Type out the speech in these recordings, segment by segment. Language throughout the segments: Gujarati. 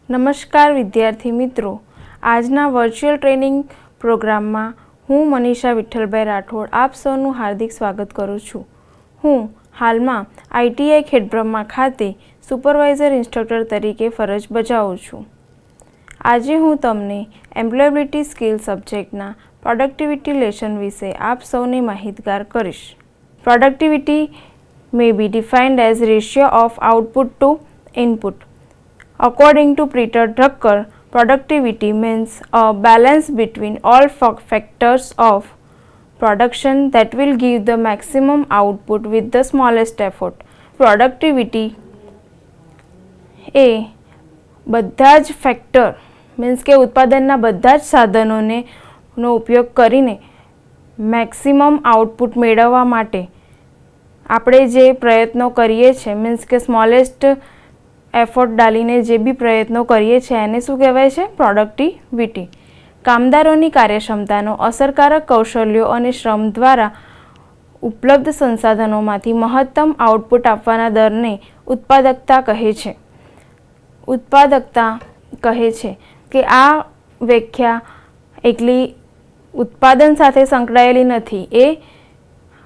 નમસ્કાર વિદ્યાર્થી મિત્રો, આજના વર્ચ્યુઅલ ટ્રેનિંગ પ્રોગ્રામમાં હું મનીષા વિઠ્ઠલભાઈ રાઠોડ આપ સૌનું હાર્દિક સ્વાગત કરું છું. હું હાલમાં ITI ખેડબ્રહ્મા ખાતે સુપરવાઇઝર ઇન્સ્ટ્રક્ટર તરીકે ફરજ બજાવું છું. આજે હું તમને એમ્પ્લોયબિલિટી સ્કિલ સબ્જેક્ટના પ્રોડક્ટિવિટી લેસન વિશે આપ સૌને માહિતગાર કરીશ. Productivity may be defined as ratio of output to input. According to Peter Drucker, productivity means a balance between all factors of production that will give the maximum output with the smallest effort. Productivity એ બધા જ ફેક્ટર મીન્સ કે ઉત્પાદનના બધા જ સાધનોને નો ઉપયોગ કરીને મેક્સિમમ આઉટપુટ મેળવવા માટે આપણે જે પ્રયત્નો કરીએ છીએ મીન્સ કે સ્મોલેસ્ટ એફર્ટ ડાલીને જે બી પ્રયત્નો કરીએ છીએ એને શું કહેવાય છે? પ્રોડક્ટિવિટી. કામદારોની કાર્યક્ષમતાનો અસરકારક કૌશલ્યો અને શ્રમ દ્વારા ઉપલબ્ધ સંસાધનોમાંથી મહત્તમ આઉટપુટ આપવાના દરને ઉત્પાદકતા કહે છે. ઉત્પાદકતા કહે છે કે આ વ્યાખ્યા એકલી ઉત્પાદન સાથે સંકળાયેલી નથી, એ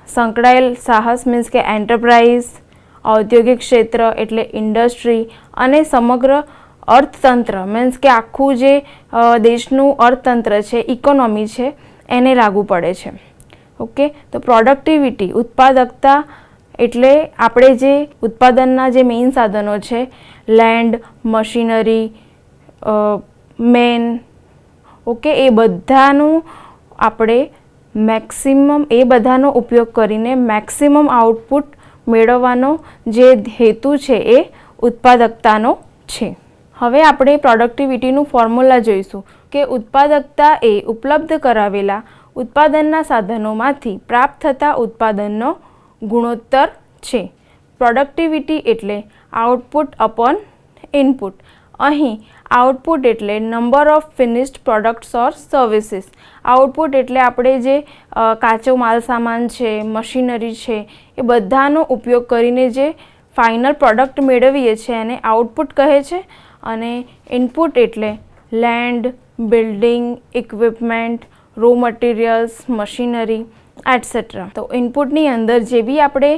સંકળાયેલ સાહસ મીન્સ કે એન્ટરપ્રાઇઝ, ઔદ્યોગિક ક્ષેત્ર એટલે ઇન્ડસ્ટ્રી અને સમગ્ર અર્થતંત્ર મીન્સ કે આખું જે દેશનું અર્થતંત્ર છે, ઇકોનોમી છે, એને લાગુ પડે છે. ઓકે, તો પ્રોડક્ટિવિટી ઉત્પાદકતા એટલે આપણે જે ઉત્પાદનના જે મેઇન સાધનો છે લેન્ડ, મશીનરી, મેન, ઓકે, એ બધાનું આપણે મેક્સિમમ એ બધાનો ઉપયોગ કરીને મેક્સિમમ આઉટપુટ મેળવવાનો જે હેતુ છે એ ઉત્પાદકતાનો છે. હવે આપણે પ્રોડક્ટિવિટીનું ફોર્મ્યુલા જોઈશું કે ઉત્પાદકતા એ ઉપલબ્ધ કરાવેલા ઉત્પાદનના સાધનોમાંથી પ્રાપ્ત થતા ઉત્પાદનનો ગુણોત્તર છે. પ્રોડક્ટિવિટી એટલે આઉટપુટ અપોન ઇનપુટ. અહીં આઉટપુટ એટલે number of finished products or services. Output એટલે આપણે જે કાચો માલ સામાન છે, મશીનરી છે, એ બધાનો ઉપયોગ કરીને જે ફાઇનલ પ્રોડક્ટ મેળવીએ છીએ એને આઉટપુટ કહે છે. અને ઇનપુટ એટલે land, building, equipment, raw materials, machinery etcetera. તો ઇનપુટની અંદર જે બી આપણે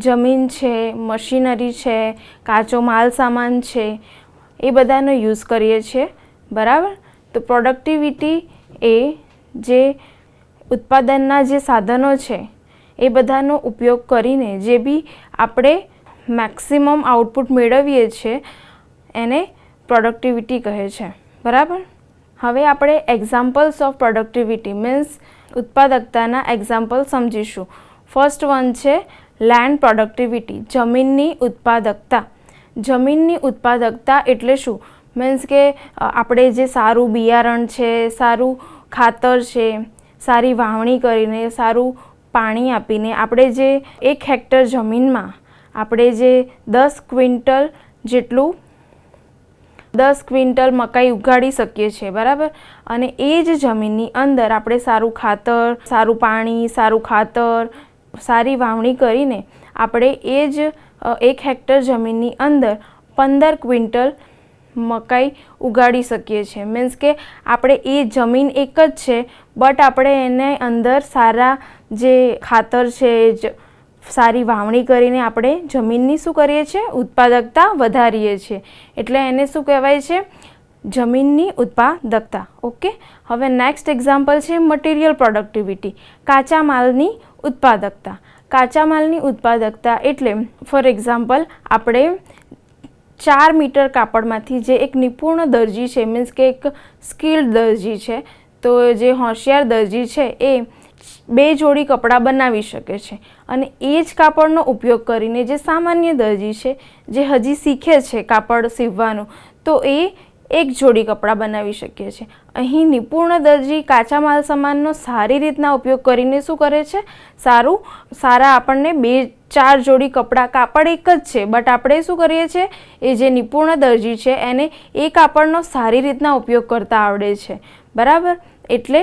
જમીન છે, મશીનરી છે, કાચો માલ સામાન છે, એ બધાનો યુઝ કરીએ છીએ. બરાબર. તો પ્રોડક્ટિવિટી એ જે ઉત્પાદનના જે સાધનો છે એ બધાનો ઉપયોગ કરીને જે બી આપણે મેક્સિમમ આઉટપુટ મેળવીએ છીએ એને પ્રોડક્ટિવિટી કહે છે. બરાબર. હવે આપણે એક્ઝામ્પલ્સ ઓફ પ્રોડક્ટિવિટી મીન્સ ઉત્પાદકતાના એક્ઝામ્પલ સમજીશું. ફર્સ્ટ વન છે લેન્ડ પ્રોડક્ટિવિટી, જમીનની ઉત્પાદકતા. જમીનની ઉત્પાદકતા એટલે શું? મીન્સ કે આપણે જે સારું બિયારણ છે, સારું ખાતર છે, સારી વાવણી કરીને, સારું પાણી આપીને આપણે જે 1 હેક્ટર જમીનમાં આપણે જે 10 ક્વિન્ટલ મકાઈ ઉગાડી શકીએ છીએ. બરાબર. અને એ જ જમીનની અંદર આપણે સારું ખાતર, સારું પાણી, સારું ખાતર, સારી વાવણી કરીને આપણે એ જ 1 હેક્ટર જમીનની અંદર 15 ક્વિન્ટલ મકાઈ ઉગાડી શકીએ છીએ. મીન્સ કે આપણે એ જમીન એક જ છે બટ આપણે એને અંદર સારા જે ખાતર છે, સારી વાવણી કરીને આપણે જમીનની શું કરીએ છીએ? ઉત્પાદકતા વધારીએ છીએ. એટલે એને શું કહેવાય છે? જમીનની ઉત્પાદકતા. ઓકે. હવે નેક્સ્ટ એક્ઝામ્પલ છે મટીરિયલ પ્રોડક્ટિવિટી, કાચા માલની ઉત્પાદકતા. કાચા માલની ઉત્પાદકતા એટલે ફોર એક્ઝામ્પલ આપણે 4 મીટર કાપડમાંથી જે એક નિપુણ દરજી છે મીન્સ કે એક સ્કિલ્ડ દરજી છે, તો જે હોશિયાર દરજી છે એ 2 જોડી કપડાં બનાવી શકે છે. અને એ જ કાપડનો ઉપયોગ કરીને જે સામાન્ય દરજી છે જે હજી શીખે છે કાપડ સીવવાનું, તો એ 1 જોડી કપડાં બનાવી શકે છે. અહીં નિપુણ દરજી કાચા માલ સામાનનો સારી રીતના ઉપયોગ કરીને શું કરે છે? સારા આપણને 2-4 જોડી કપડાં, કાપડ એક જ છે બટ આપણે શું કરીએ છીએ? એ જે નિપુણ દરજી છે એને એ કાપડનો સારી રીતના ઉપયોગ કરતા આવડે છે. બરાબર. એટલે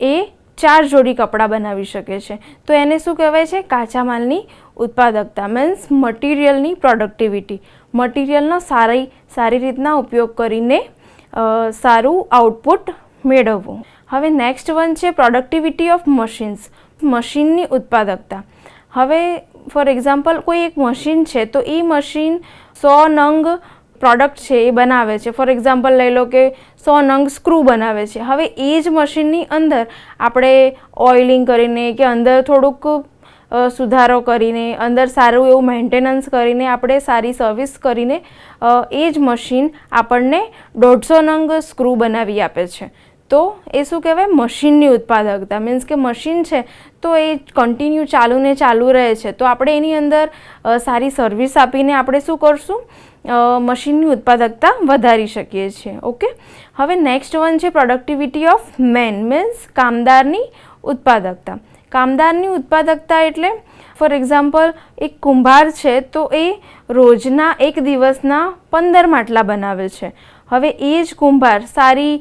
એ 4 જોડી કપડાં બનાવી શકે છે. તો એને શું કહેવાય છે? કાચા માલની ઉત્પાદકતા મીન્સ મટીરિયલની પ્રોડક્ટિવિટી. મટીરિયલનો સારી રીતના ઉપયોગ કરીને સારું આઉટપુટ મેળવવું. હવે નેક્સ્ટ વન છે પ્રોડક્ટિવિટી ઓફ મશીન્સ, મશીનની ઉત્પાદકતા. હવે ફોર એક્ઝામ્પલ કોઈ એક મશીન છે તો એ મશીન 100 નંગ પ્રોડક્ટ છે એ બનાવે છે. ફોર એક્ઝામ્પલ લઈ લો કે 100 નંગ સ્ક્રૂ બનાવે છે. હવે એ જ મશીનની અંદર આપણે ઓઇલિંગ કરીને કે અંદર થોડુંક સુધારો કરીને, અંદર સારું એવું મેન્ટેનન્સ કરીને, આપણે સારી સર્વિસ કરીને એ જ મશીન આપણને 150 નંગ સ્ક્રૂ બનાવી આપે છે. તો એ શું કહેવાય? મશીનની ઉત્પાદકતા. મીન્સ કે મશીન છે તો એ કન્ટિન્યુ ચાલુ રહે છે, તો આપણે એની અંદર સારી સર્વિસ આપીને આપણે શું કરશું? મશીનની ઉત્પાદકતા વધારી શકીએ છીએ. ઓકે. હવે નેક્સ્ટ વન છે પ્રોડક્ટિવિટી ઓફ મેન, મીન્સ કામદારની ઉત્પાદકતા. કામદારની ઉત્પાદકતા એટલે ફોર એક્ઝામ્પલ એક કુંભાર છે તો એ રોજના એક દિવસના 15 માટલા બનાવે છે. હવે એ જ કુંભાર સારી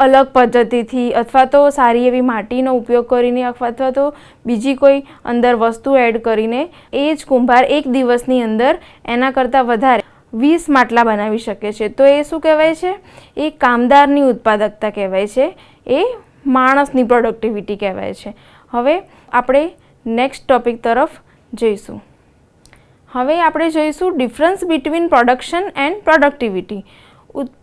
અલગ પદ્ધતિથી અથવા તો સારી એવી માટીનો ઉપયોગ કરીને અથવા તો બીજી કોઈ અંદર વસ્તુ એડ કરીને એ જ કુંભાર એક દિવસની અંદર એના કરતાં વધારે 20 માટલા બનાવી શકે છે. તો એ શું કહેવાય છે? એ કામદારની ઉત્પાદકતા કહેવાય છે, એ માણસની પ્રોડક્ટિવિટી કહેવાય છે. હવે આપણે નેક્સ્ટ ટોપિક તરફ જઈશું. હવે આપણે જોઈશું difference between production and productivity.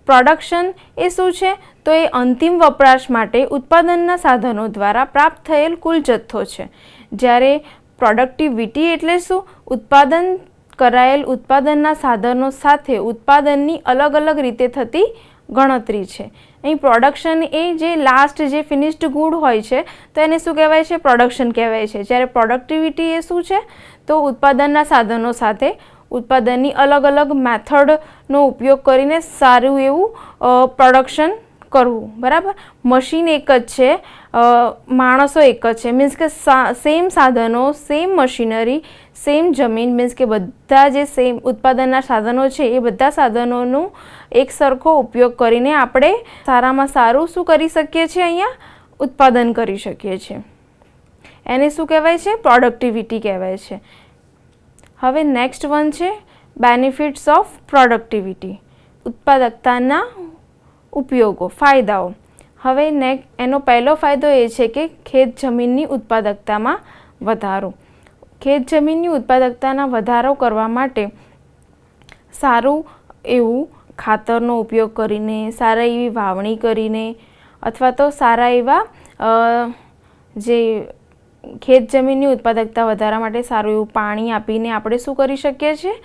Production એ શું છે? તો એ અંતિમ વપરાશ માટે ઉત્પાદનના સાધનો દ્વારા પ્રાપ્ત થયેલ કુલ જથ્થો છે. જ્યારે પ્રોડક્ટિવિટી એટલે શું? ઉત્પાદન કરાયેલ ઉત્પાદનના સાધનો સાથે ઉત્પાદનની અલગ અલગ રીતે થતી ગણતરી છે. અહીં પ્રોડક્શન એ જે લાસ્ટ જે ફિનિશ્ડ ગુડ હોય છે તો એને શું કહેવાય છે? પ્રોડક્શન કહેવાય છે. જ્યારે પ્રોડક્ટિવિટી એ શું છે? તો ઉત્પાદનના સાધનો સાથે ઉત્પાદનની અલગ અલગ મેથડનો ઉપયોગ કરીને સારું એવું પ્રોડક્શન કરવું. બરાબર. મશીન એક જ છે, માણસો એક જ છે. મીન્સ કે સેમ સાધનો, સેમ મશીનરી, સેમ જમીન, મીન્સ કે બધા જે સેમ ઉત્પાદનના સાધનો છે એ બધા સાધનોનું એક સરખો ઉપયોગ કરીને આપણે સારામાં સારું શું કરી શકીએ છીએ? અહીંયા ઉત્પાદન કરી શકીએ છીએ. એને શું કહેવાય છે? પ્રોડક્ટિવિટી કહેવાય છે. હવે નેક્સ્ટ વન છે બેનિફિટ્સ ઓફ પ્રોડક્ટિવિટી, ઉત્પાદકતાના ઉપયોગો, ફાયદાઓ. હવે એનો પહેલો ફાયદો એ છે કે ખેત જમીનની ઉત્પાદકતામાં વધારો. ખેત જમીનની ઉત્પાદકતાના વધારો કરવા માટે સારું એવું ખાતરનો ઉપયોગ કરીને, સારા એવી વાવણી કરીને અથવા તો સારા એવા જે ખેત જમીનની ઉત્પાદકતા વધારવા માટે સારું એવું પાણી આપીને આપણે શું કરી શકીએ છીએ?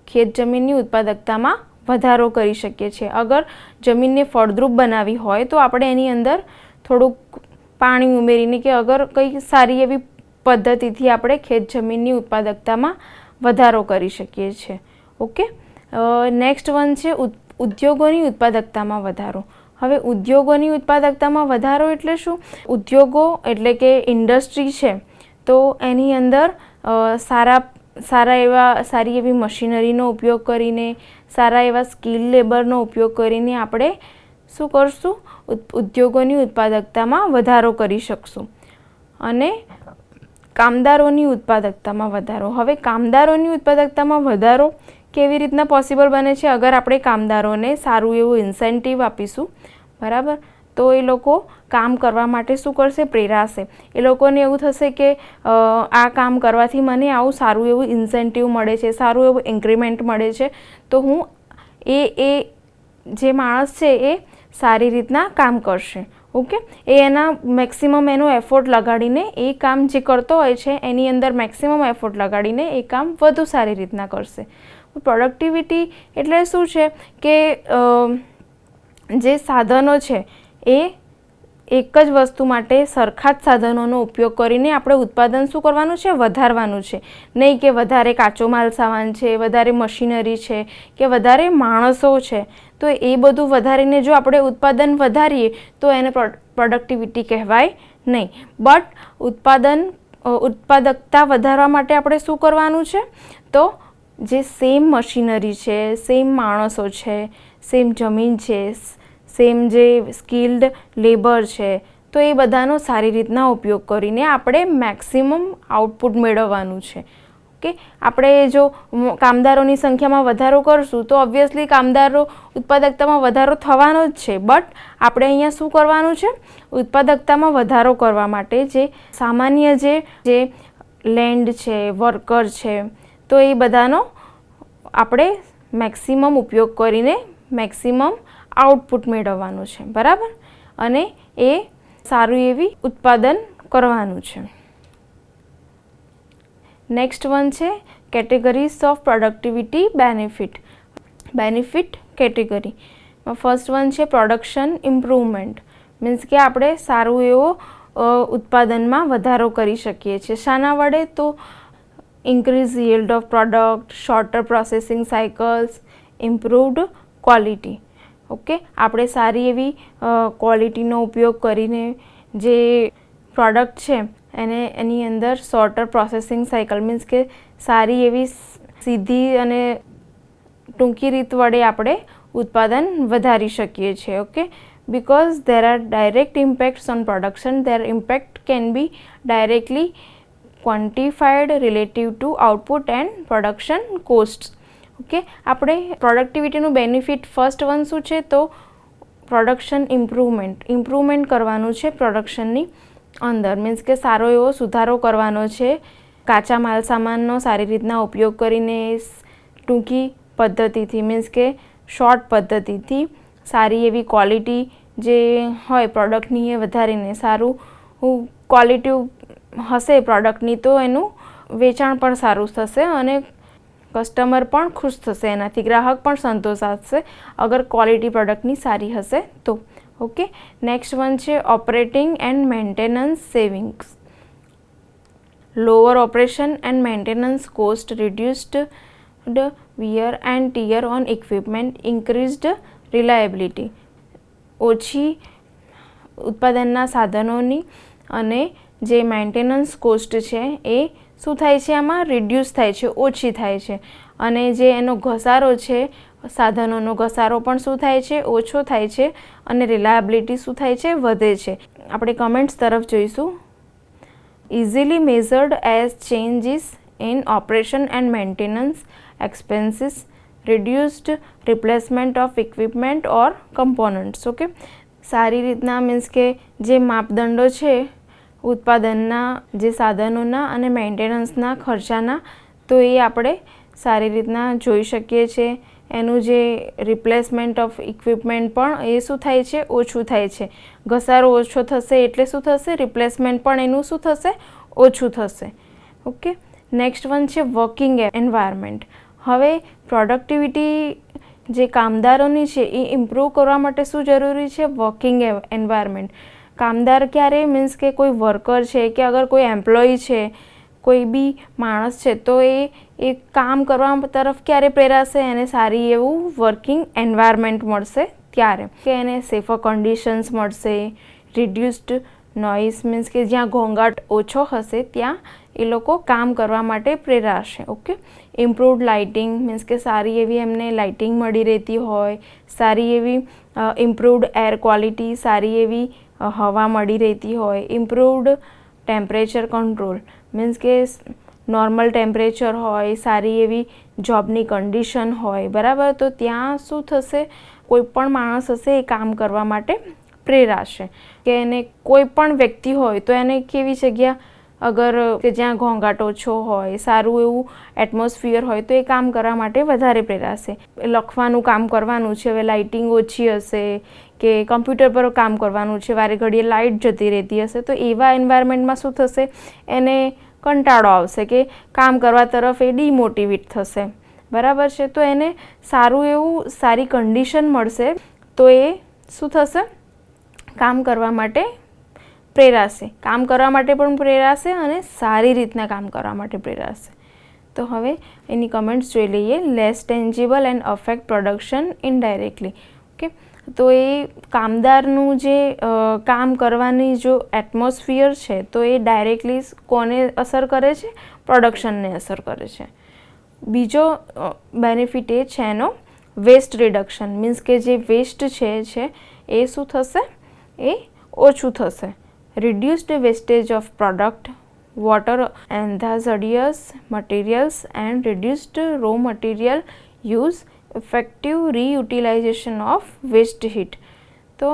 ખેત જમીનની ઉત્પાદકતામાં વધારો કરી શકીએ છીએ. અગર જમીનને ફળદ્રુપ બનાવી હોય તો આપણે એની અંદર થોડુંક પાણી ઉમેરીને કે અગર કંઈ સારી એવી પદ્ધતિથી આપણે ખેત જમીનની ઉત્પાદકતામાં વધારો કરી શકીએ છીએ. ઓકે. નેક્સ્ટ વન છે ઉદ્યોગોની ઉત્પાદકતામાં વધારો. હવે ઉદ્યોગોની ઉત્પાદકતામાં વધારો એટલે શું? ઉદ્યોગો એટલે કે ઇન્ડસ્ટ્રી છે તો એની અંદર સારી એવી મશીનરીનો ઉપયોગ કરીને, સારા એવા સ્કિલ લેબરનો ઉપયોગ કરીને આપણે શું કરશું? ઉદ્યોગોની ઉત્પાદકતામાં વધારો કરી શકશું. અને કામદારોની ઉત્પાદકતામાં વધારો. હવે કામદારોની ઉત્પાદકતામાં વધારો કેવી રીતના પોસિબલ બને છે? અગર આપણે કામદારોને સારું એવું ઇન્સેન્ટિવ આપીશું, બરાબર, તો એ લોકો કામ કરવા માટે શું કરશે? પ્રેરાશે. એ લોકોને એવું થશે કે આ કામ કરવાથી મને આવું સારું એવું ઇન્સેન્ટિવ મળે છે, સારું એવું ઇન્ક્રીમેન્ટ મળે છે, તો હું એ જે માણસ છે એ સારી રીતના કામ કરશે. ઓકે. એ એના મેક્સિમમ એનો એફોર્ટ લગાડીને એ કામ જે કરતો હોય છે એની અંદર મેક્સિમમ એફોર્ટ લગાડીને એ કામ વધુ સારી રીતના કરશે. પ્રોડક્ટિવિટી એટલે શું છે કે જે સાધનો છે એ એક જ વસ્તુ માટે સરખા જ સાધનોનો ઉપયોગ કરીને આપણે ઉત્પાદન શું કરવાનું છે? વધારવાનું છે. નહીં કે વધારે કાચો માલ સામાન છે, વધારે મશીનરી છે કે વધારે માણસો છે, તો એ બધું વધારીને જો આપણે ઉત્પાદન વધારીએ તો એને પ્રોડક્ટિવિટી કહેવાય નહીં. બટ ઉત્પાદકતા વધારવા માટે આપણે શું કરવાનું છે? તો જે સેમ મશીનરી છે, સેમ માણસો છે, સેમ જમીન છે, સેમ જે સ્કિલ્ડ લેબર છે, તો એ બધાનો સારી રીતના ઉપયોગ કરીને આપણે મેક્સિમમ આઉટપુટ મેળવવાનું છે. ઓકે, આપણે જો કામદારોની સંખ્યામાં વધારો કરશું તો ઓબ્વિયસલી કામદારો ઉત્પાદકતામાં વધારો થવાનો જ છે. બટ આપણે અહીંયા શું કરવાનું છે? ઉત્પાદકતામાં વધારો કરવા માટે જે સામાન્ય જે લેન્ડ છે, વર્કર છે, તો એ બધાનો આપણે મેક્સિમમ ઉપયોગ કરીને મેક્સિમમ આઉટપુટ મેળવવાનું છે, બરાબર, અને એ સારું એવી ઉત્પાદન કરવાનું છે. નેક્સ્ટ વન છે categories of productivity benefit category. First one છે પ્રોડક્શન ઇમ્પ્રુવમેન્ટ, મીન્સ કે આપણે સારું એવો ઉત્પાદનમાં વધારો કરી શકીએ છીએ. શાના વડે? તો increase yield of product, sorter processing cycles, improved quality. Okay, આપણે સારી એવી ક્વોલિટીનો ઉપયોગ કરીને જે પ્રોડક્ટ છે એની અંદર શોર્ટર પ્રોસેસિંગ સાયકલ, મીન્સ કે સારી એવી સીધી અને ટૂંકી રીત વડે આપણે ઉત્પાદન વધારી શકીએ છીએ. Okay, because there are direct impacts on production, their impact can be directly quantified relative to output and production costs. Okay, આપણે પ્રોડક્ટિવિટીનું બેનિફિટ ફર્સ્ટ વન શું છે? તો પ્રોડક્શન ઇમ્પ્રુવમેન્ટ કરવાનું છે પ્રોડક્શનની અંદર, મીન્સ કે સારો એવો સુધારો કરવાનો છે. કાચા માલ સામાનનો સારી રીતના ઉપયોગ કરીને ટૂંકી પદ્ધતિથી, મીન્સ કે શોર્ટ પદ્ધતિથી સારી એવી ક્વોલિટી જે હોય પ્રોડક્ટની એ વધારીને સારું ક્વોલિટી હશે પ્રોડક્ટની તો એનું વેચાણ પણ સારું થશે અને કસ્ટમર પણ ખુશ થશે, એનાથી ગ્રાહક પણ સંતોષ આપશે અગર ક્વોલિટી પ્રોડક્ટની સારી હશે તો. ઓકે, નેક્સ્ટ વન છે operating and maintenance savings. Lower operation and maintenance cost, reduced wear and tear on equipment, increased reliability. ઓછી ઉત્પાદનના સાધનોની અને જે મેન્ટેનન્સ કોસ્ટ છે એ શું થાય છે? આમાં રિડ્યુસ થાય છે, ઓછી થાય છે, અને જે એનો ઘસારો છે સાધનોનો ઘસારો પણ શું થાય છે? ઓછો થાય છે, અને રિલાયબિલિટી શું થાય છે? વધે છે. આપણે કમેન્ટ્સ તરફ જોઈશું. Easily measured as changes in operation and maintenance expenses, reduced replacement of equipment or components. Okay, સારી રીતના મીન્સ કે જે માપદંડો છે ઉત્પાદનના, જે સાધનોના અને મેન્ટેનન્સના ખર્ચાના, તો એ આપણે સારી રીતના જોઈ શકીએ છીએ. એનું જે રિપ્લેસમેન્ટ ઓફ ઇક્વિપમેન્ટ પણ એ શું થાય છે? ઓછું થાય છે. ઘસારો ઓછો થશે એટલે શું થશે? રિપ્લેસમેન્ટ પણ એનું શું થશે? ઓછું થશે. ઓકે, નેક્સ્ટ વન છે વર્કિંગ એન્વાયરમેન્ટ. હવે પ્રોડક્ટિવિટી જે કામદારોની છે એ ઇમ્પ્રૂવ કરવા માટે શું જરૂરી છે? Working environment. કામદાર ક્યારે? મીન્સ કે કોઈ વર્કર છે કે અગર કોઈ એમ્પ્લોય છે, કોઈ બી માણસ છે, તો એ કામ કરવા તરફ ક્યારે પ્રેરાશે? એને સારી એવું વર્કિંગ એન્વાયરમેન્ટ મળશે ત્યારે, કે એને સેફર કન્ડિશન્સ મળશે. રિડ્યુસ્ડ નોઇઝ, મીન્સ કે જ્યાં ઘોંઘાટ ઓછો હશે ત્યાં એ લોકો કામ કરવા માટે પ્રેરાશે. ઓકે, ઇમ્પ્રુવડ લાઇટિંગ, મીન્સ કે સારી એવી એમને લાઇટિંગ મળી રહેતી હોય, સારી એવી ઇમ્પ્રુવડ એર ક્વોલિટી, સારી એવી હવા મળી રહેતી હોય. ઇમ્પ્રુવડ ટેમ્પરેચર કંટ્રોલ, મીન્સ કે નોર્મલ ટેમ્પરેચર હોય, સારી એવી જોબની કન્ડિશન હોય, બરાબર, તો ત્યાં શું થશે? કોઈ પણ માણસ હશે એ કામ કરવા માટે પ્રેરાશે. કે એને કોઈ પણ વ્યક્તિ હોય તો એને કેવી જગ્યા, અગર કે જ્યાં ઘોંઘાટ ઓછો હોય, સારું એવું એટમોસ્ફિયર હોય, તો એ કામ કરવા માટે વધારે પ્રેરાશે. લખવાનું કામ કરવાનું છે, હવે લાઇટિંગ ઓછી હશે કે કમ્પ્યુટર પર કામ કરવાનું છે, વારે ઘડીએ લાઇટ જતી રહેતી હશે, તો એવા એન્વાયરમેન્ટમાં શું થશે? એને કંટાળો આવશે કે કામ કરવા તરફ એ ડિમોટિવેટ થશે, બરાબર છે. તો એને સારું એવું સારી કન્ડિશન મળશે તો એ શું થશે? કામ કરવા માટે પ્રેરાશે. કામ કરવા માટે પણ પ્રેરાશે અને સારી રીતના કામ કરવા માટે પ્રેરાશે. તો હવે એની કમેન્ટ્સ જોઈ લઈએ. Less tangible and affect production indirectly. Okay, તો એ કામદારનું જે કામ કરવાની જો એટમોસ્ફિયર છે તો એ ડાયરેક્ટલી કોને અસર કરે છે? પ્રોડક્શનને અસર કરે છે. બીજો બેનિફિટ એ છે એનો વેસ્ટ રિડક્શન, મીન્સ કે જે વેસ્ટ છે એ શું થશે? એ ઓછું થશે. Reduced wastage of product, water and hazardous materials and reduced raw material use, effective reutilization of waste heat. તો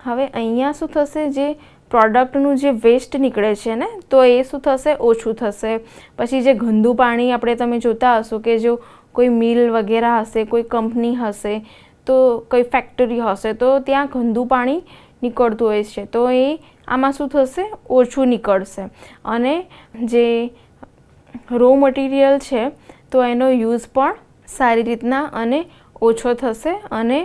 હવે અહીંયા શું થશે, જે પ્રોડક્ટનું જે વેસ્ટ નીકળે છે ને તો એ શું થશે, ઓછું થશે. પછી જે ગંદુ પાણી આપણે તમે જોતા હશો કે જો કોઈ મિલ વગેરે હશે, કોઈ કંપની હશે, તો કોઈ ફેક્ટરી હશે તો ત્યાં ગંદુ પાણી નીકળતું હોય છે, તો એ આમાં શું થશે, ઓછું નીકળશે. અને જે રો મટીરિયલ છે તો એનો યુઝ પણ સારી રીતના અને ઓછો થશે. અને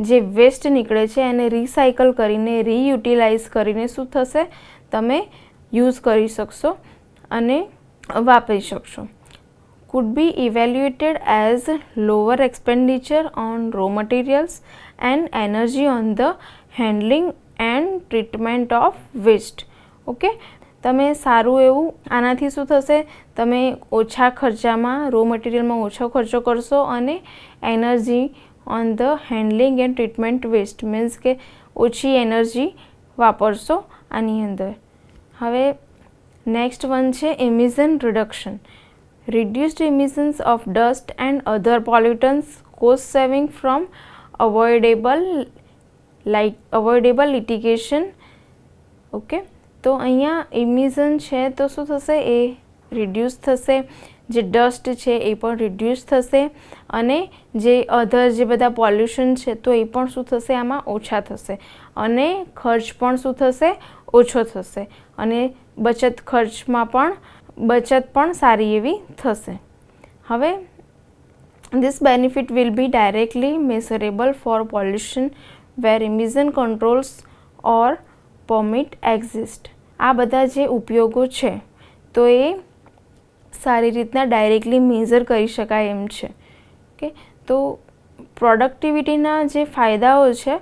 જે વેસ્ટ નીકળે છે એને રિસાયકલ કરીને, રીયુટિલાઇઝ કરીને શું થશે, તમે યુઝ કરી શકશો અને વાપરી શકશો. could be evaluated as lower expenditure on raw materials and energy on the handling and treatment of waste. Okay, તમે સારું એવું આનાથી શું થશે, તમે ઓછા ખર્ચામાં રો મટીરિયલમાં ઓછો ખર્ચો કરશો અને energy on the handling and treatment waste means કે ઓછી એનર્જી વાપરશો આની અંદર. હવે નેક્સ્ટ વન છે emission reduction. Reduced emissions of dust and other pollutants, cost saving from avoidable litigation. Okay, તો અહીંયા એમિશન છે તો શું થશે, એ રિડ્યુસ થશે. જે ડસ્ટ છે એ પણ રિડ્યુસ થશે અને જે અધર જે બધા પોલ્યુશન છે તો એ પણ શું થશે, આમાં ઓછા થશે અને ખર્ચ પણ શું થશે, ઓછો થશે અને બચત પણ સારી એવી થશે. હવે this benefit will be directly measurable for pollution where emission controls or permit exist. આ બધા જે ઉપયોગો છે તો એ સારી રીતના ડાયરેક્ટલી મેઝર કરી શકાય એમ છે. ઓકે, તો પ્રોડક્ટિવિટીના જે ફાયદાઓ છે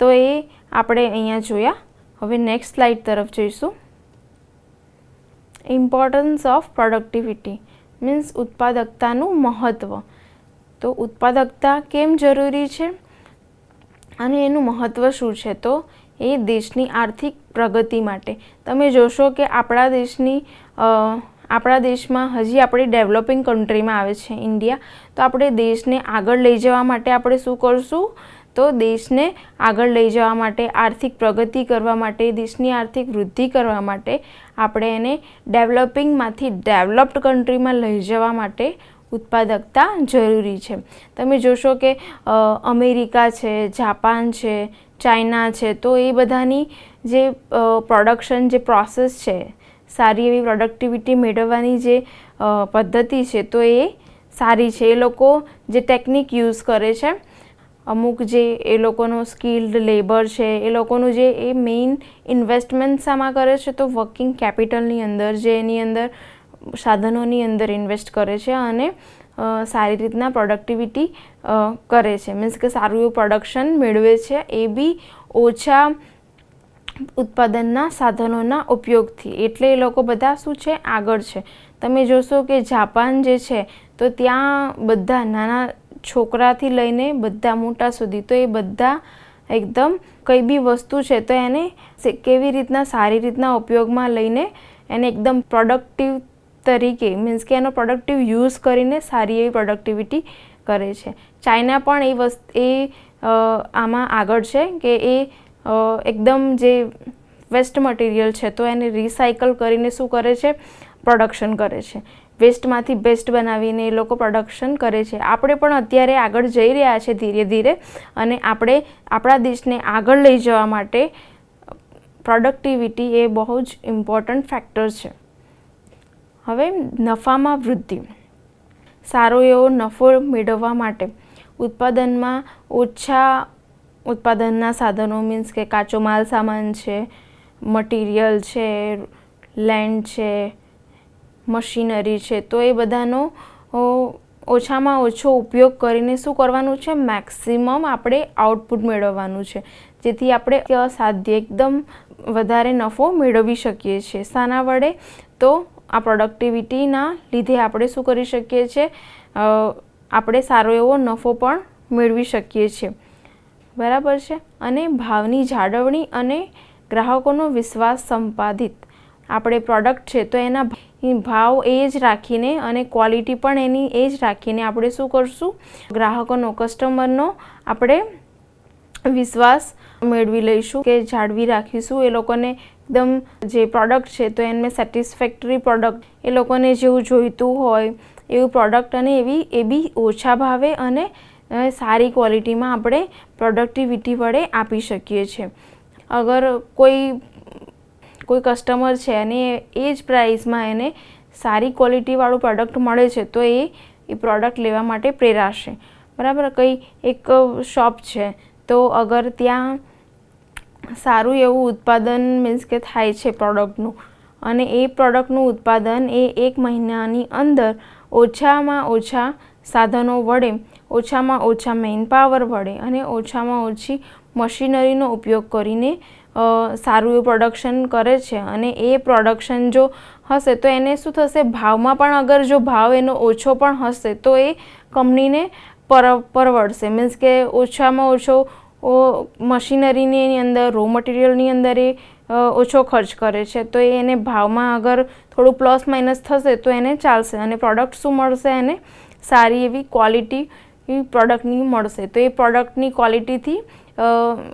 તો એ આપણે અહીંયા જોયા. હવે નેક્સ્ટ સ્લાઇડ તરફ જઈશું. ઇમ્પોર્ટન્સ ઓફ પ્રોડક્ટિવિટી મીન્સ ઉત્પાદકતાનું મહત્ત્વ. તો ઉત્પાદકતા કેમ જરૂરી છે અને એનું મહત્ત્વ શું છે, તો એ દેશની આર્થિક પ્રગતિ માટે. તમે જોશો કે આપણા દેશમાં હજી આપણે ડેવલપિંગ કન્ટ્રીમાં આવે છે ઇન્ડિયા, તો આપણે દેશને આગળ લઈ જવા માટે આપણે શું કરશું, તો દેશને આગળ લઈ જવા માટે, આર્થિક પ્રગતિ કરવા માટે, દેશની આર્થિક વૃદ્ધિ કરવા માટે આપણે એને ડેવલપિંગમાંથી ડેવલપ્ડ કન્ટ્રીમાં લઈ જવા માટે ઉત્પાદકતા જરૂરી છે. તમે જોશો કે અમેરિકા છે, જાપાન છે, ચાઇના છે, તો એ બધાની જે પ્રોડક્શન જે પ્રોસેસ છે, સારી એવી પ્રોડક્ટિવિટી મેળવવાની જે પદ્ધતિ છે તો એ સારી છે. એ લોકો જે ટેકનિક યુઝ કરે છે, અમુક જે એ લોકોનો સ્કિલ્ડ લેબર છે, એ લોકોનું જે એ મેઇન ઇન્વેસ્ટમેન્ટ શામાં કરે છે, તો વર્કિંગ કેપિટલની અંદર, જે એની અંદર સાધનોની અંદર ઇન્વેસ્ટ કરે છે અને સારી રીતના પ્રોડક્ટિવિટી કરે છે, મીન્સ કે સારું એવું પ્રોડક્શન મેળવે છે, એ બી ઓછા ઉત્પાદનના સાધનોના ઉપયોગથી. એટલે એ લોકો બધા શું છે, આગળ છે. તમે જોશો કે જાપાન જે છે તો ત્યાં બધા નાના છોકરાથી લઈને બધા મોટા સુધી, તો એ બધા એકદમ કંઈ બી વસ્તુ છે તો એને કેવી રીતના સારી રીતના ઉપયોગમાં લઈને એને એકદમ પ્રોડક્ટિવ તરીકે મીન્સ કે એનો પ્રોડક્ટિવ યુઝ કરીને સારી એવી પ્રોડક્ટિવિટી કરે છે. ચાઇના પણ આમાં આગળ છે કે એ એકદમ જે વેસ્ટ મટીરિયલ છે તો એને રિસાયકલ કરીને શું કરે છે, પ્રોડક્શન કરે છે. વેસ્ટમાંથી બેસ્ટ બનાવીને એ લોકો પ્રોડક્શન કરે છે. આપણે પણ અત્યારે આગળ જઈ રહ્યા છે ધીરે ધીરે, અને આપણે આપણા દેશને આગળ લઈ જવા માટે પ્રોડક્ટિવિટી એ બહુ જ ઇમ્પોર્ટન્ટ ફેક્ટર છે. હવે નફામાં વૃદ્ધિ. સારો એવો નફો મેળવવા માટે ઉત્પાદનમાં ઓછા ઉત્પાદનના સાધનો મીન્સ કે કાચો માલ સામાન છે, મટીરિયલ છે, લેન્ડ છે, મશીનરી છે, તો એ બધાનો ઓછામાં ઓછો ઉપયોગ કરીને શું કરવાનું છે, મેક્સિમમ આપણે આઉટપુટ મેળવવાનું છે, જેથી આપણે સાધ્ય એકદમ વધારે નફો મેળવી શકીએ છીએ. શાના વડે, તો આ પ્રોડક્ટિવિટીના લીધે આપણે શું કરી શકીએ છીએ, આપણે સારો એવો નફો પણ મેળવી શકીએ છીએ. બરાબર છે. અને ભાવની જાળવણી અને ગ્રાહકોનો વિશ્વાસ સંપાદિત. આપણે પ્રોડક્ટ છે તો એના ભાવ એ જ રાખીને અને ક્વોલિટી પણ એની એ જ રાખીને આપણે શું કરશું, ગ્રાહકોનો, કસ્ટમરનો આપણે વિશ્વાસ મેળવી લઈશું કે જાળવી રાખીશું. એ લોકોને એકદમ જે પ્રોડક્ટ છે તો એને સેટિસ્ફેક્ટરી પ્રોડક્ટ, એ લોકોને જેવું જોઈતું હોય એવું પ્રોડક્ટ અને એ બી ઓછા ભાવે અને સારી ક્વોલિટીમાં આપણે પ્રોડક્ટિવિટી વડે આપી શકીએ છીએ. અગર કોઈ કસ્ટમર છે અને એ જ પ્રાઇસમાં એને સારી ક્વોલિટીવાળું પ્રોડક્ટ મળે છે તો એ પ્રોડક્ટ લેવા માટે પ્રેરાશે. બરાબર. કંઈ એક શોપ છે તો અગર ત્યાં સારું એવું ઉત્પાદન મીન્સ કે થાય છે પ્રોડક્ટનું અને એ પ્રોડક્ટનું ઉત્પાદન એ 1 મહિનાની અંદર ઓછામાં ઓછા સાધનો વડે, ઓછામાં ઓછા મેન પાવર વડે અને ઓછામાં ઓછી મશીનરીનો ઉપયોગ કરીને સારું એવું પ્રોડક્શન કરે છે અને એ પ્રોડક્શન જો હશે તો એને શું થશે, ભાવમાં પણ અગર જો ભાવ એનો ઓછો પણ હશે તો એ કંપનીને પરવડશે. મીન્સ કે ઓછામાં ઓછો મશીનરીની એની અંદર, રો મટીરિયલની અંદર એ ઓછો ખર્ચ કરે છે તો એને ભાવમાં અગર થોડું પ્લસ માઇનસ થશે તો એને ચાલશે અને પ્રોડક્ટ શું મળશે, એને સારી એવી ક્વોલિટી પ્રોડક્ટની મળશે. તો એ પ્રોડક્ટની ક્વોલિટીથી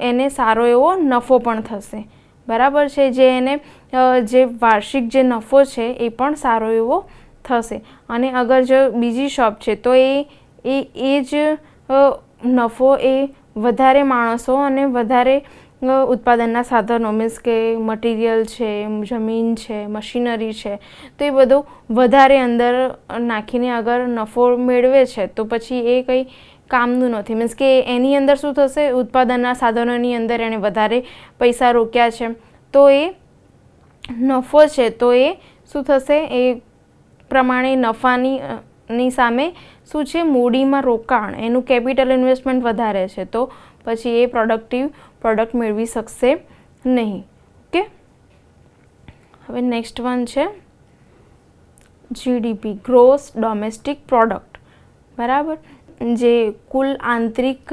એને સારો એવો નફો પણ થશે. બરાબર છે. જે એને જે વાર્ષિક જે નફો છે એ પણ સારો એવો થશે. અને અગર જો બીજી શોપ છે તો એ જ નફો એ વધારે માણસો અને વધારે ઉત્પાદનના સાધનો મીન્સ કે મટીરિયલ છે, જમીન છે, મશીનરી છે તો એ બધું વધારે અંદર નાખીને અગર નફો મેળવે છે તો પછી એ કંઈ કામનું નથી. મીન્સ કે એની અંદર શું થશે, ઉત્પાદનના સાધનોની અંદર એણે વધારે પૈસા રોક્યા છે તો એ નફો છે તો એ શું થશે, એ પ્રમાણે નફાની સામે શું છે, મૂડીમાં રોકાણ, એનું કેપિટલ ઇન્વેસ્ટમેન્ટ વધારે છે તો પછી એ પ્રોડક્ટ મેળવી શકશે નહીં. ઓકે. હવે નેક્સ્ટ વન છે GDP, ગ્રોસ ડોમેસ્ટિક પ્રોડક્ટ. બરાબર. જે કુલ આંતરિક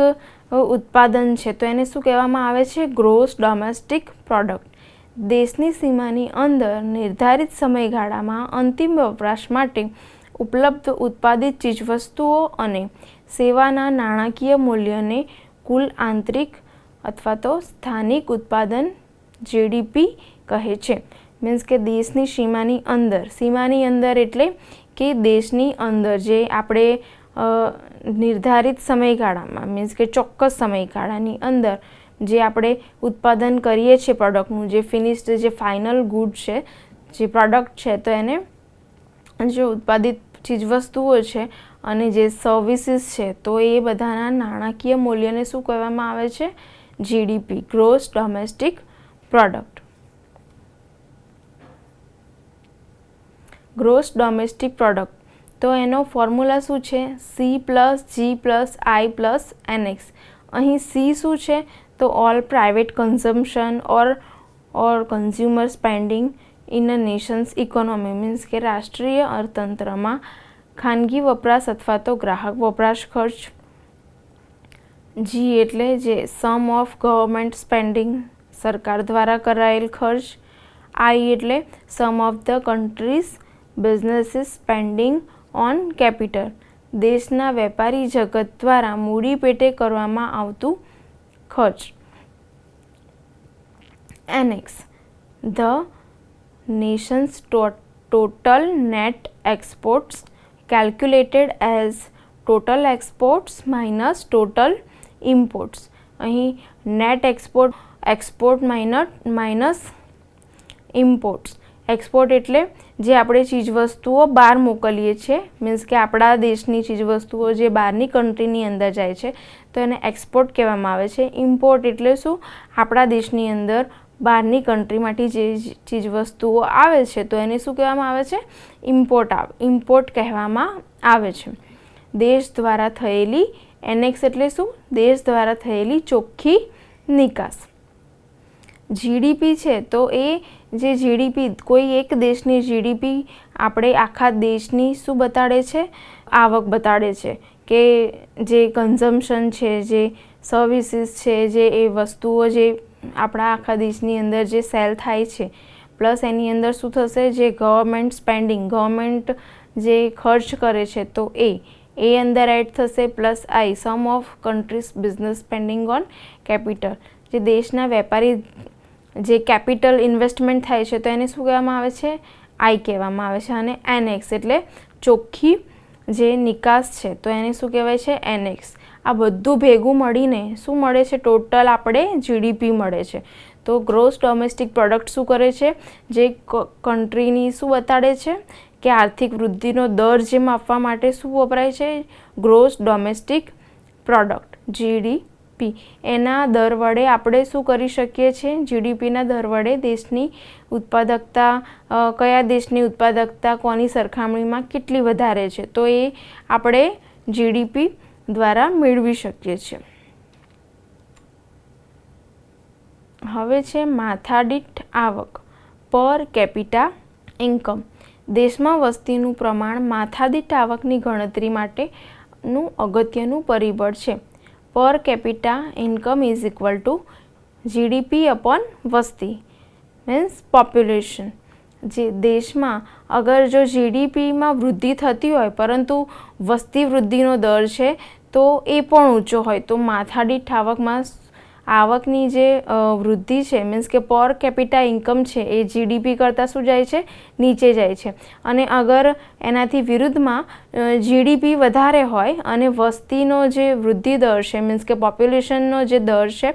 ઉત્પાદન છે તો એને શું કહેવામાં આવે છે, ગ્રોસ ડોમેસ્ટિક પ્રોડક્ટ. દેશની સીમાની અંદર નિર્ધારિત સમયગાળામાં અંતિમ વપરાશ માટે ઉપલબ્ધ ઉત્પાદિત ચીજવસ્તુઓ અને સેવાના નાણાકીય મૂલ્યને કુલ આંતરિક અથવા તો સ્થાનિક ઉત્પાદન GDP કહે છે. મીન્સ કે દેશની સીમાની અંદર એટલે કે દેશની અંદર જે આપણે નિર્ધારિત સમયગાળામાં મીન્સ કે ચોક્કસ સમયગાળાની અંદર જે આપણે ઉત્પાદન કરીએ છીએ પ્રોડક્ટનું, જે ફિનિશ્ડ જે ફાઇનલ ગુડ છે, જે પ્રોડક્ટ છે તો એને જે ઉત્પાદિત ચીજવસ્તુઓ છે અને જે સર્વિસીસ છે તો એ બધાના નાણાકીય મૂલ્યને શું કહેવામાં આવે છે, GDP, gross domestic product. Gross domestic product તો એનો ફોર્મ્યુલા શું છે, C+G+I+NX. અહીં C શું છે તો all private consumption or consumer spending in a Nations economy. Means કે રાષ્ટ્રીય અર્થતંત્રમાં ખાનગી વપરાશ અથવા તો ગ્રાહક વપરાશ ખર્ચ. G એટલે જે સમ ઓફ ગવર્મેન્ટ સ્પેન્ડિંગ, સરકાર દ્વારા કરાયેલ ખર્ચ. I એટલે sum of the countries businesses spending on capital, દેશના વેપારી જગત દ્વારા મૂડી પેટે કરવામાં આવતું ખર્ચ. NX the nation's total net exports calculated as total exports minus total imports. અહીં net export minus imports. Export એટલે જે આપણે ચીજવસ્તુઓ બહાર મોકલીએ છીએ, મીન્સ કે આપણા દેશની ચીજવસ્તુઓ જે બહારની કન્ટ્રીની અંદર જાય છે તો એને એક્સપોર્ટ કહેવામાં આવે છે. ઇમ્પોર્ટ એટલે શું, આપણા દેશની અંદર બહારની કન્ટ્રીમાંથી જે ચીજવસ્તુઓ આવે છે તો એને શું કહેવામાં આવે છે, ઇમ્પોર્ટ કહેવામાં આવે છે. દેશ દ્વારા થયેલી, NX એટલે શું, દેશ દ્વારા થયેલી ચોખ્ખી નિકાસ. GDP છે તો એ જે GDP, કોઈ એક દેશની GDP આપણે આખા દેશની શું બતાડે છે, આવક બતાડે છે કે જે કન્ઝમ્પશન છે, જે સર્વિસીસ છે, જે એ વસ્તુઓ જે આપણા આખા દેશની અંદર જે સેલ થાય છે, પ્લસ એની અંદર શું થશે, જે ગવર્મેન્ટ સ્પેન્ડિંગ, ગવર્મેન્ટ જે ખર્ચ કરે છે તો એ અંદર એડ થશે, plus I sum of countries business spending on capital, જે દેશના વેપારી જે કેપિટલ ઇન્વેસ્ટમેન્ટ થાય છે તો એને શું કહેવામાં આવે છે, આઈ કહેવામાં આવે છે. અને એનએક્સ એટલે ચોખ્ખી જે નિકાસ છે તો એને શું કહેવાય છે, એનએક્સ. આ બધું ભેગું મળીને શું મળે છે, ટોટલ આપણે જીડીપી મળે છે. તો ગ્રોસ ડોમેસ્ટિક પ્રોડક્ટ શું કરે છે, જે કન્ટ્રીની શું બતાડે છે કે આર્થિક વૃદ્ધિનો દર જે માપવા માટે શું વપરાય છે, ગ્રોસ ડોમેસ્ટિક પ્રોડક્ટ જીડીપી. એના દર વડે આપણે શું કરી શકીએ છીએ, જીડીપીના દર વડે દેશની ઉત્પાદકતા, કયા દેશની ઉત્પાદકતા કોની સરખામણીમાં કેટલી વધારે છે તો એ આપણે જીડીપી દ્વારા મેળવી શકીએ છીએ. હવે છે માથાદીઠ આવક, પર કેપિટા ઇન્કમ. દેશમાં વસ્તીનું પ્રમાણ માથાદીઠ આવકની ગણતરી માટેનું અગત્યનું પરિબળ છે. પર capita income is equal to GDP upon વસ્તી, મીન્સ પોપ્યુલેશન. જે દેશમાં અગર જો જીડીપીમાં વૃદ્ધિ થતી હોય પરંતુ વસ્તી વૃદ્ધિનો દર છે તો એ પણ ઊંચો હોય તો માથાદીઠ આવકમાં આવકની જે વૃદ્ધિ છે, મીન્સ કે પર કેપિટા ઇન્કમ છે એ જીડીપી કરતાં શું જાય છે, નીચે જાય છે. અને અગર એનાથી વિરુદ્ધમાં જીડીપી વધારે હોય અને વસ્તીનો જે વૃદ્ધિ દર છે, મીન્સ કે પોપ્યુલેશનનો જે દર છે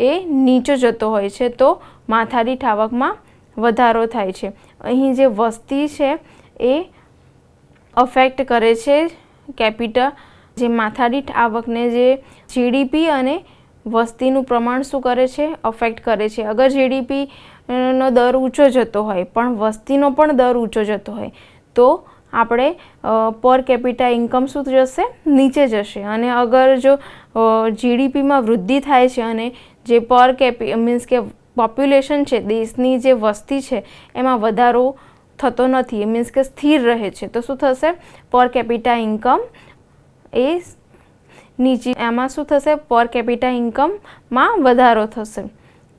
એ નીચે જતો હોય છે તો માથાદીઠ આવકમાં વધારો થાય છે. અહીં જે વસ્તી છે એ અફેક્ટ કરે છે કેપિટા, જે માથાદીઠ આવકને જે જીડીપી અને વસ્તીનું પ્રમાણ શું કરે છે, અફેક્ટ કરે છે. અગર જીડીપી નો દર ઊંચો જતો હોય પણ વસ્તીનો પણ દર ઊંચો જતો હોય તો આપણે પર કેપિટા ઇન્કમ શું જશે, નીચે જશે. અને અગર જો જીડીપીમાં વૃદ્ધિ થાય છે અને જે પર મીન્સ કે પોપ્યુલેશન છે, દેશની જે વસ્તી છે એમાં વધારો થતો નથી, મીન્સ કે સ્થિર રહે છે તો શું થશે, પર કેપિટા ઇન્કમ એ નીચે, એમાં શું થશે, પર કેપિટા ઇન્કમમાં વધારો થશે.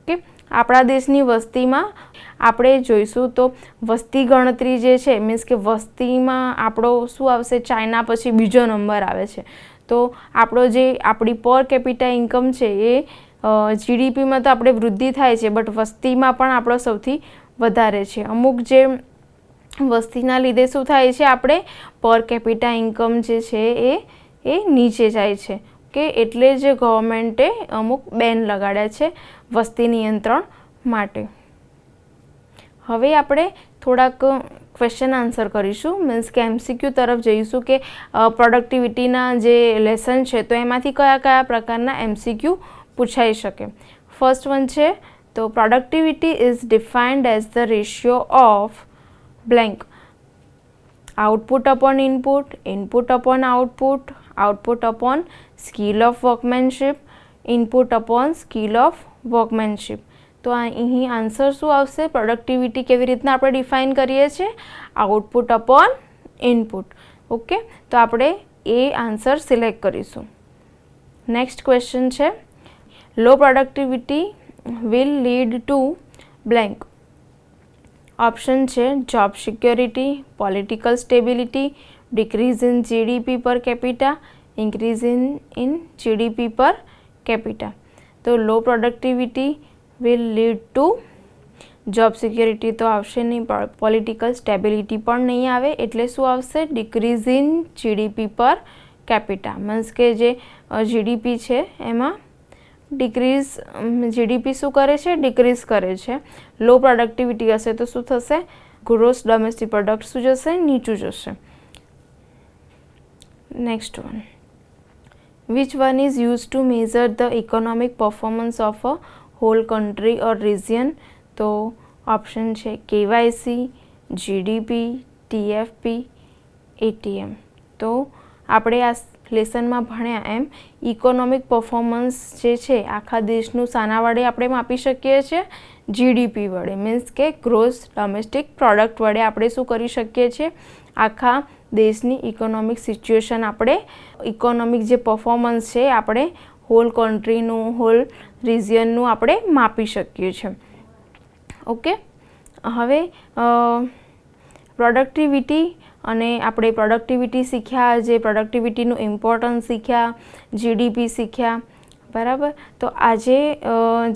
કે આપણા દેશની વસ્તીમાં આપણે જોઈશું તો વસ્તી ગણતરી જે છે, મીન્સ કે વસ્તીમાં આપણો શું આવશે, ચાઇના પછી બીજો નંબર આવે છે. તો આપણો જે આપણી પર કેપિટા ઇન્કમ છે એ જીડીપીમાં તો આપણે વૃદ્ધિ થાય છે બટ વસ્તીમાં પણ આપણો સૌથી વધારે છે. અમુક જે વસ્તીના લીધે શું થાય છે, આપણે પર કેપિટા ઇન્કમ જે છે એ નીચે જાય છે. કે એટલે જ ગવર્મેન્ટે અમુક બેન લગાડ્યા છે વસ્તી નિયંત્રણ માટે. હવે આપણે થોડાક ક્વેશ્ચન આન્સર કરીશું, મીન્સ કે એમસીક્યુ તરફ જઈશું કે પ્રોડક્ટિવિટીના જે લેસન છે તો એમાંથી કયા કયા પ્રકારના એમસીક્યુ પૂછાઈ શકે. ફર્સ્ટ વન છે તો productivity is defined as the ratio of blank, output upon input, input upon output, output upon skill of workmanship, input upon skill of workmanship. તો અહીં આન્સર શું આવશે, પ્રોડક્ટિવિટી કેવી રીતના આપણે ડિફાઇન કરીએ છીએ, આઉટપુટ અપોન ઇનપુટ. ઓકે, તો આપણે એ આન્સર સિલેક્ટ કરીશું. નેક્સ્ટ ક્વેશ્ચન છે, low productivity will lead to blank. Option છે job security, political stability, decrease in GDP per capita, increase in GDP per capita. તો low productivity will lead to job security તો આવશે નહીં, પોલિટિકલ સ્ટેબિલિટી પણ નહીં આવે, એટલે શું આવશે, decrease in GDP per capita. Means કે જે જીડીપી છે એમાં ડિક્રીઝ, જીડીપી શું કરે છે, ડિક્રીઝ કરે છે. લો પ્રોડક્ટિવિટી હશે તો શું થશે, ગ્રોસ ડોમેસ્ટિક પ્રોડક્ટ શું જશે, નીચું જશે. Next one, which one is use to measure the economic performance of a whole country or region. તો ઓપ્શન છે કેવાયસી, જીડીપી, ટીએફપી, એટીએમ. તો આપણે આ લેસનમાં ભણ્યા એમ ઇકોનોમિક પરફોર્મન્સ જે છે આખા દેશનું શાના વડે આપણે માપી શકીએ છીએ, જીડીપી વડે, મીન્સ કે ગ્રોસ ડોમેસ્ટિક પ્રોડક્ટ વડે આપણે શું કરી શકીએ છીએ, આખા દેશની ઇકોનોમિક સિચ્યુએશન, આપણે ઇકોનોમિક જે પરફોર્મન્સ છે આપણે હોલ કન્ટ્રીનું, હોલ રિજિયનનું આપણે માપી શકીએ છીએ. ઓકે, હવે પ્રોડક્ટિવિટી અને આપણે પ્રોડક્ટિવિટી શીખ્યા, જે પ્રોડક્ટિવિટીનું ઇમ્પોર્ટન્સ શીખ્યા, જીડીપી શીખ્યા, બરાબર. તો આજે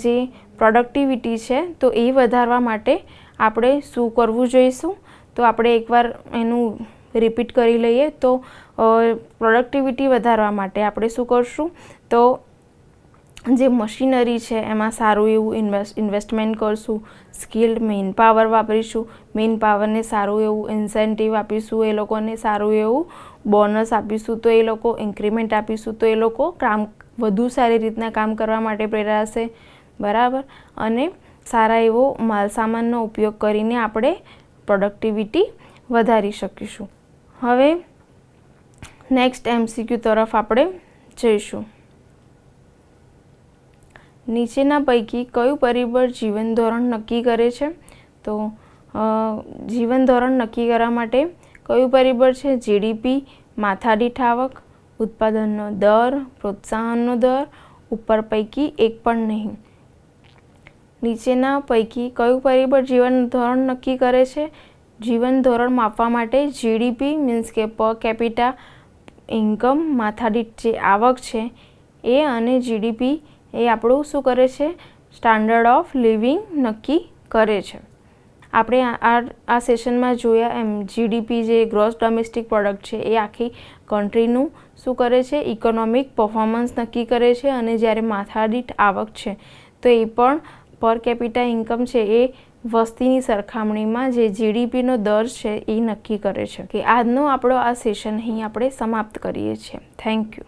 જે પ્રોડક્ટિવિટી છે તો એ વધારવા માટે આપણે શું કરવું જોઈશું, તો આપણે એકવાર એનું રિપીટ કરી લઈએ. તો પ્રોડક્ટિવિટી વધારવા માટે આપણે શું કરશું, તો જે મશીનરી છે એમાં સારું એવું ઇન્વેસ્ટમેન્ટ કરશું, સ્કિલ્ડ મેન પાવર વાપરીશું, મેન પાવરને સારું એવું ઇન્સેન્ટિવ આપીશું, એ લોકોને સારું એવું બોનસ આપીશું, તો એ લોકો ઇન્ક્રીમેન્ટ આપીશું, તો એ લોકો કામ વધુ સારી રીતના કામ કરવા માટે પ્રેરાશે, બરાબર. અને સારા એવો માલસામાનનો ઉપયોગ કરીને આપણે પ્રોડક્ટિવિટી વધારી શકીશું. હવે નેક્સ્ટ MCQ તરફ આપણે જઈશું. નીચેના પૈકી કયું પરિબળ જીવન ધોરણ નક્કી કરે છે, તો જીવન ધોરણ નક્કી કરવા માટે કયું પરિબળ છે, જીડીપી, માથાદીઠ આવક, ઉત્પાદનનો દર, પ્રોત્સાહનનો દર, ઉપર પૈકી એક પણ નહીં. નીચેના પૈકી કયું પરિબળ જીવન ધોરણ નક્કી કરે છે, જીવન ધોરણ માપવા માટે જીડીપી મીન્સ કે પર કેપિટા ઇન્કમ, માથાદીઠ જે આવક છે એ, અને જીડીપી એ આપણું શું કરે છે, સ્ટાન્ડર્ડ ઓફ લિવિંગ નક્કી કરે છે. આપણે આ સેશનમાં જોયા એમ જીડીપી જે ગ્રોસ ડોમેસ્ટિક પ્રોડક્ટ છે એ આખી કન્ટ્રીનું શું કરે છે, ઇકોનોમિક પરફોર્મન્સ નક્કી કરે છે. અને જ્યારે માથાદીઠ આવક છે તો એ પણ પર કેપિટા ઇન્કમ છે એ વસ્તીની સરખામણીમાં જે જીડીપીનો દર છે એ નક્કી કરે છે. કે આજનો આપણો આ સેશન અહીં આપણે સમાપ્ત કરીએ છીએ. Thank you.